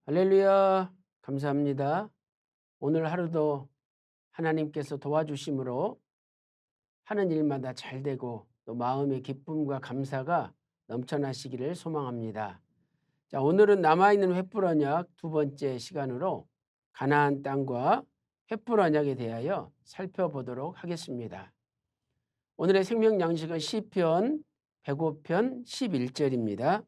할렐루야. 감사합니다. 오늘 하루도 하나님께서 도와주심으로 하는 일마다 잘 되고 또 마음의 기쁨과 감사가 넘쳐나시기를 소망합니다. 자, 오늘은 남아있는 횃불 언약 두 번째 시간으로 가나안 땅과 횃불 언약에 대하여 살펴보도록 하겠습니다. 오늘의 생명 양식은 시편 105편 11절입니다.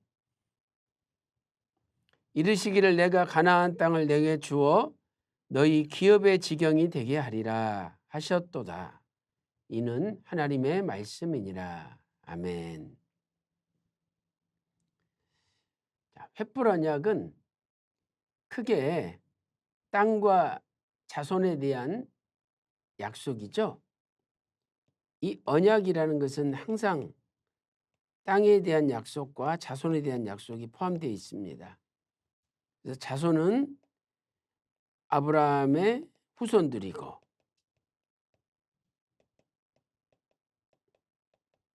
이르시기를 내가 가나안 땅을 내게 주어 너희 기업의 지경이 되게 하리라 하셨도다. 이는 하나님의 말씀이니라. 아멘. 자, 횃불 언약은 크게 땅과 자손에 대한 약속이죠. 이 언약이라는 것은 항상 땅에 대한 약속과 자손에 대한 약속이 포함되어 있습니다. 그래서 자손은 아브라함의 후손들이고,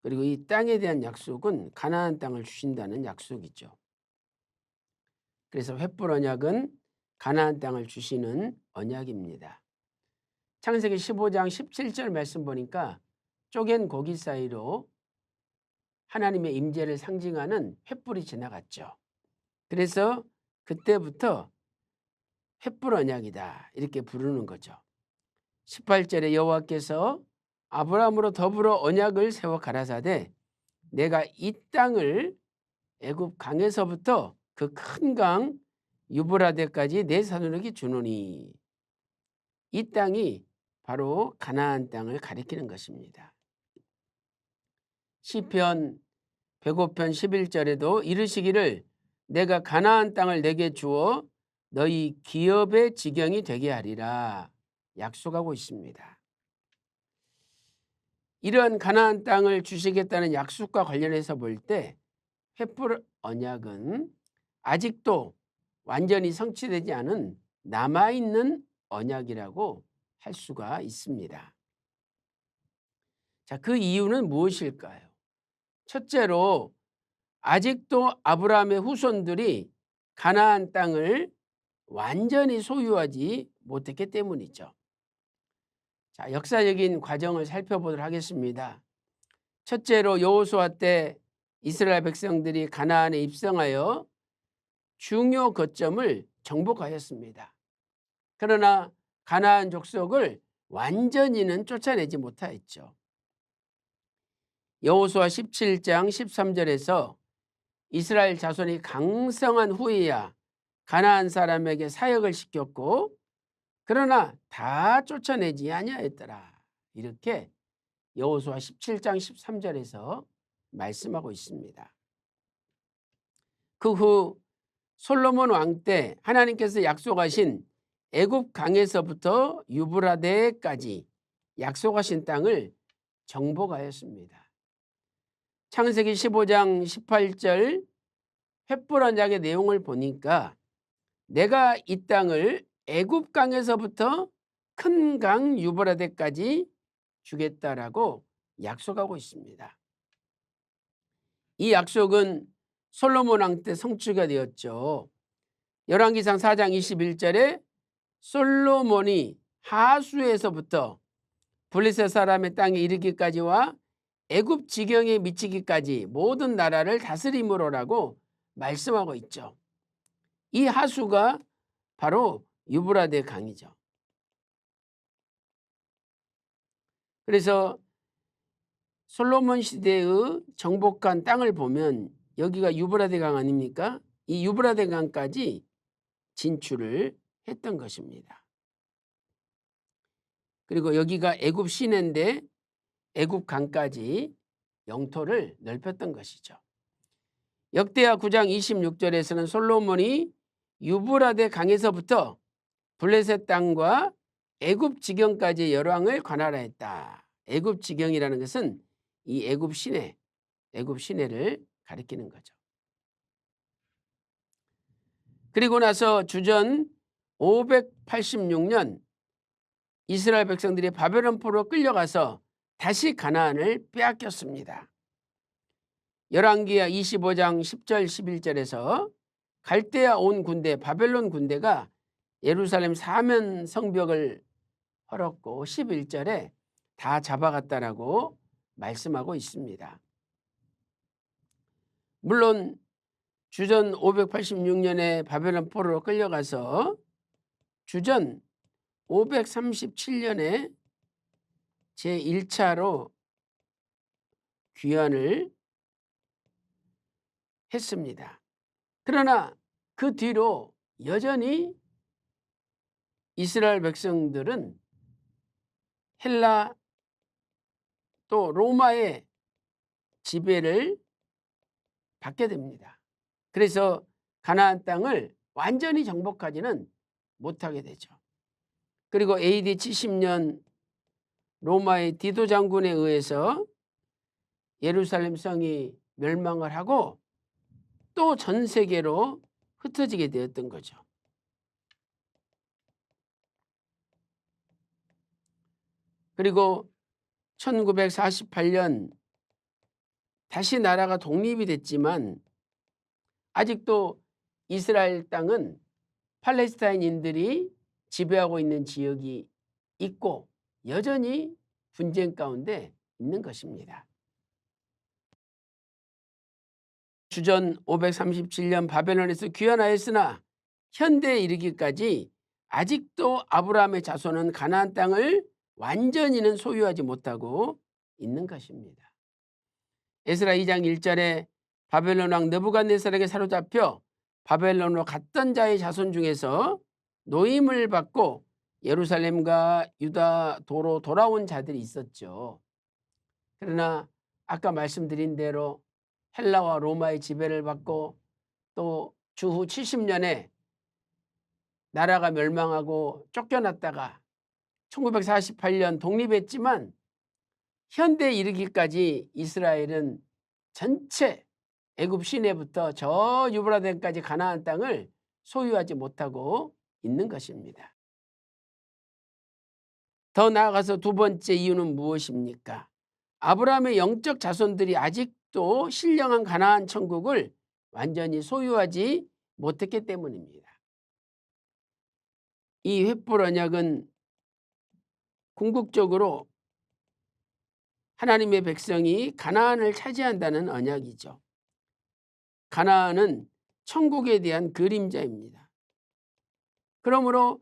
그리고 이 땅에 대한 약속은 가나안 땅을 주신다는 약속이죠. 그래서 횃불 언약은 가나안 땅을 주시는 언약입니다. 창세기 15장 17절 말씀 보니까 쪼갠 고기 사이로 하나님의 임재를 상징하는 횃불이 지나갔죠. 그래서 그때부터 횃불 언약이다 이렇게 부르는 거죠. 18절에 여호와께서 아브라함으로 더불어 언약을 세워 가라사대 내가 이 땅을 애굽 강에서부터 그 큰 강 유브라데까지 내 사돈에게 주노니, 이 땅이 바로 가나안 땅을 가리키는 것입니다. 시편 105편 11절에도 이르시기를 내가 가나안 땅을 내게 주어 너희 기업의 지경이 되게 하리라 약속하고 있습니다. 이러한 가나안 땅을 주시겠다는 약속과 관련해서 볼 때 횃불 언약은 아직도 완전히 성취되지 않은 남아있는 언약이라고 할 수가 있습니다. 자, 그 이유는 무엇일까요? 첫째로 아직도 아브라함의 후손들이 가나안 땅을 완전히 소유하지 못했기 때문이죠. 자, 역사적인 과정을 살펴보도록 하겠습니다. 첫째로 여호수아 때 이스라엘 백성들이 가나안에 입성하여 중요 거점을 정복하였습니다. 그러나 가나안 족속을 완전히는 쫓아내지 못하였죠. 여호수아 17장 13절에서 이스라엘 자손이 강성한 후에야 가나안 사람에게 사역을 시켰고 그러나 다 쫓아내지 아니하였더라. 이렇게 여호수아 17장 13절에서 말씀하고 있습니다. 그 후 솔로몬 왕 때 하나님께서 약속하신 애굽 강에서부터 유브라데까지 약속하신 땅을 정복하였습니다. 창세기 15장 18절 횃불 언약의 내용을 보니까 내가 이 땅을 애굽 강에서부터 큰 강 유브라데까지 주겠다라고 약속하고 있습니다. 이 약속은 솔로몬 왕 때 성취가 되었죠. 열왕기상 4장 21절에 솔로몬이 하수에서부터 블레셋 사람의 땅에 이르기까지와 애굽 지경에 미치기까지 모든 나라를 다스림으로라고 말씀하고 있죠. 이 하수가 바로 유브라데 강이죠. 그래서 솔로몬 시대의 정복한 땅을 보면 여기가 유브라데 강 아닙니까? 이 유브라데 강까지 진출을 했던 것입니다. 그리고 여기가 애굽 시내인데 애굽 강까지 영토를 넓혔던 것이죠. 역대하 9장 26절에서는 솔로몬이 유브라데 강에서부터 블레셋 땅과 애굽 지경까지 열왕을 관할하였다. 애굽 지경이라는 것은 이 애굽 시내를 가리키는 거죠. 그리고 나서 주전 586년 이스라엘 백성들이 바벨론 포로 끌려가서 다시 가나안을 빼앗겼습니다. 열왕기하 25장 10절 11절에서 갈대아 온 군대, 바벨론 군대가 예루살렘 사면 성벽을 헐었고 11절에 다 잡아갔다라고 말씀하고 있습니다. 물론 주전 586년에 바벨론 포로로 끌려가서 주전 537년에 제1차로 귀환을 했습니다. 그러나 그 뒤로 여전히 이스라엘 백성들은 헬라 또 로마의 지배를 받게 됩니다. 그래서 가나안 땅을 완전히 정복하지는 못하게 되죠. 그리고 AD 70년 로마의 디도 장군에 의해서 예루살렘 성이 멸망을 하고 또 전 세계로 흩어지게 되었던 거죠. 그리고 1948년 다시 나라가 독립이 됐지만 아직도 이스라엘 땅은 팔레스타인인들이 지배하고 있는 지역이 있고 여전히 분쟁 가운데 있는 것입니다. 주전 537년 바벨론에서 귀환하였으나 현대에 이르기까지 아직도 아브라함의 자손은 가나안 땅을 완전히는 소유하지 못하고 있는 것입니다. 에스라 2장 1절에 바벨론 왕 느부갓네살에게 사로잡혀 바벨론으로 갔던 자의 자손 중에서 노임을 받고 예루살렘과 유다 도로 돌아온 자들이 있었죠. 그러나 아까 말씀드린 대로 헬라와 로마의 지배를 받고 또 주후 70년에 나라가 멸망하고 쫓겨났다가 1948년 독립했지만 현대에 이르기까지 이스라엘은 전체 애굽 시내부터 저 유브라데까지 가나안 땅을 소유하지 못하고 있는 것입니다. 더 나아가서 두 번째 이유는 무엇입니까? 아브라함의 영적 자손들이 아직도 신령한 가나안 천국을 완전히 소유하지 못했기 때문입니다. 이 횃불 언약은 궁극적으로 하나님의 백성이 가나안을 차지한다는 언약이죠. 가나안은 천국에 대한 그림자입니다. 그러므로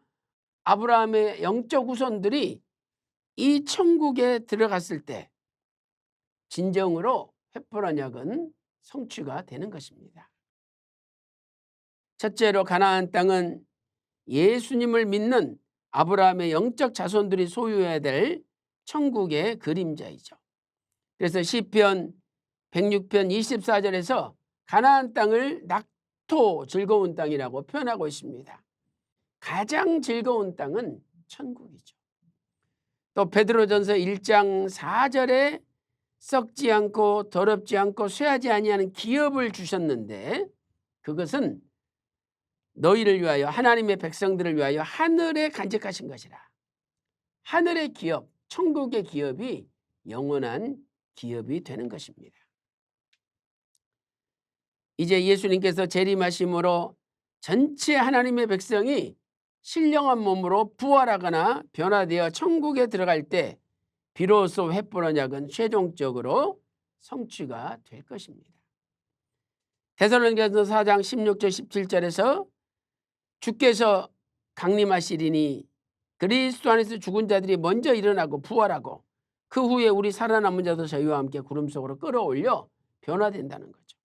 아브라함의 영적 후손들이 이 천국에 들어갔을 때 진정으로 횃불 언약은 성취가 되는 것입니다. 첫째로 가나안 땅은 예수님을 믿는 아브라함의 영적 자손들이 소유해야 될 천국의 그림자이죠. 그래서 시편 106편 24절에서 가나안 땅을 낙토 즐거운 땅이라고 표현하고 있습니다. 가장 즐거운 땅은 천국이죠. 또 베드로전서 1장 4절에 썩지 않고 더럽지 않고 쇠하지 아니하는 기업을 주셨는데 그것은 너희를 위하여 하나님의 백성들을 위하여 하늘에 간직하신 것이라. 하늘의 기업, 천국의 기업이 영원한 기업이 되는 것입니다. 이제 예수님께서 재림하심으로 전체 하나님의 백성이 신령한 몸으로 부활하거나 변화되어 천국에 들어갈 때 비로소 횃불 언약은 최종적으로 성취가 될 것입니다. 데살로니가서 4장 16절 17절에서 주께서 강림하시리니 그리스도 안에서 죽은 자들이 먼저 일어나고 부활하고 그 후에 우리 살아남은 자도 저희와 함께 구름 속으로 끌어올려 변화된다는 거죠.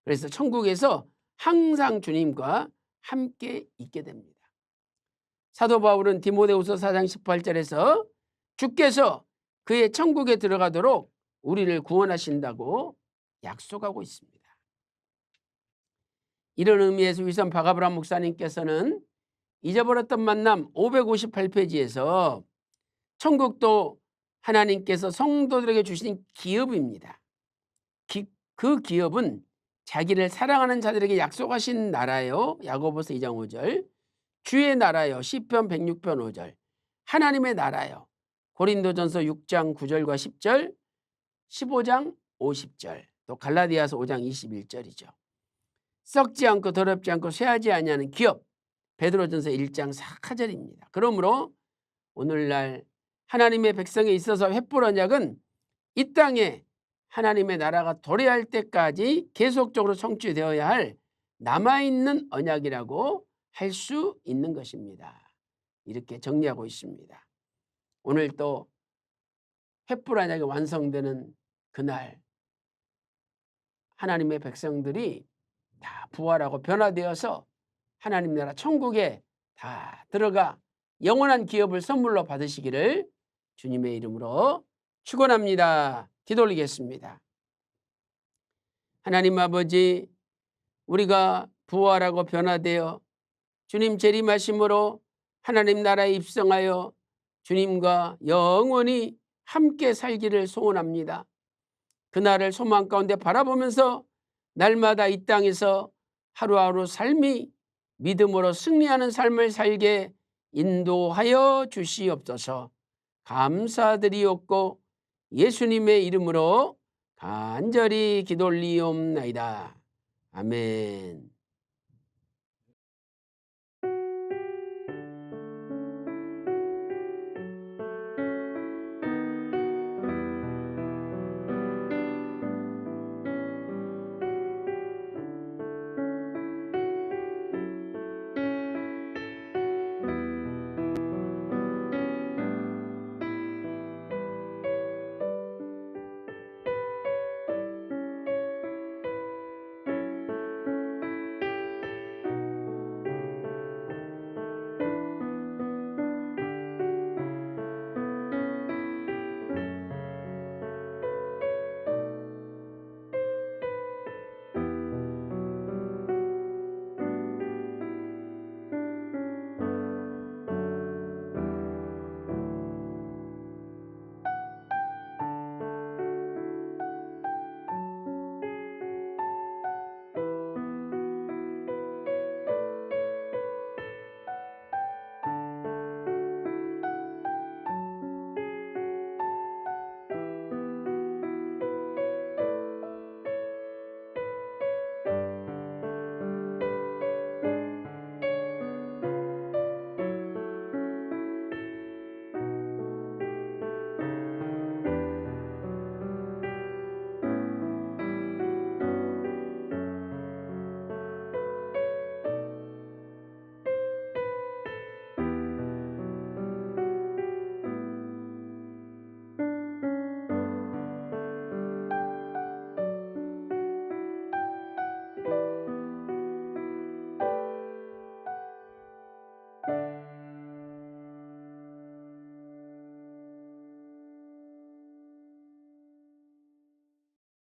그래서 천국에서 항상 주님과 함께 있게 됩니다. 사도 바울은 디모데후서 4장 18절에서 주께서 그의 천국에 들어가도록 우리를 구원하신다고 약속하고 있습니다. 이런 의미에서 위선 박아브람 목사님께서는 잊어버렸던 만남 558페이지에서 천국도 하나님께서 성도들에게 주신 기업입니다. 그 기업은 자기를 사랑하는 자들에게 약속하신 나라요. 야고보서 2장 5절. 주의 나라요. 시편 106편 5절. 하나님의 나라요. 고린도전서 6장 9절과 10절, 15장 50절, 또 갈라디아서 5장 21절이죠. 썩지 않고 더럽지 않고 쇠하지 아니하는 기업, 베드로전서 1장 4절입니다. 그러므로 오늘날 하나님의 백성에 있어서 횃불 언약은 이 땅에 하나님의 나라가 도래할 때까지 계속적으로 성취되어야 할 남아있는 언약이라고 할 수 있는 것입니다. 이렇게 정리하고 있습니다. 오늘 또 횃불 언약이 완성되는 그날 하나님의 백성들이 다 부활하고 변화되어서 하나님 나라 천국에 다 들어가 영원한 기업을 선물로 받으시기를 주님의 이름으로 축원합니다. 기도 올리겠습니다. 하나님 아버지, 우리가 부활하고 변화되어 주님 재림하심으로 하나님 나라에 입성하여 주님과 영원히 함께 살기를 소원합니다. 그날을 소망 가운데 바라보면서 날마다 이 땅에서 하루하루 삶이 믿음으로 승리하는 삶을 살게 인도하여 주시옵소서. 감사드리옵고 예수님의 이름으로 간절히 기도 올리옵나이다. 아멘.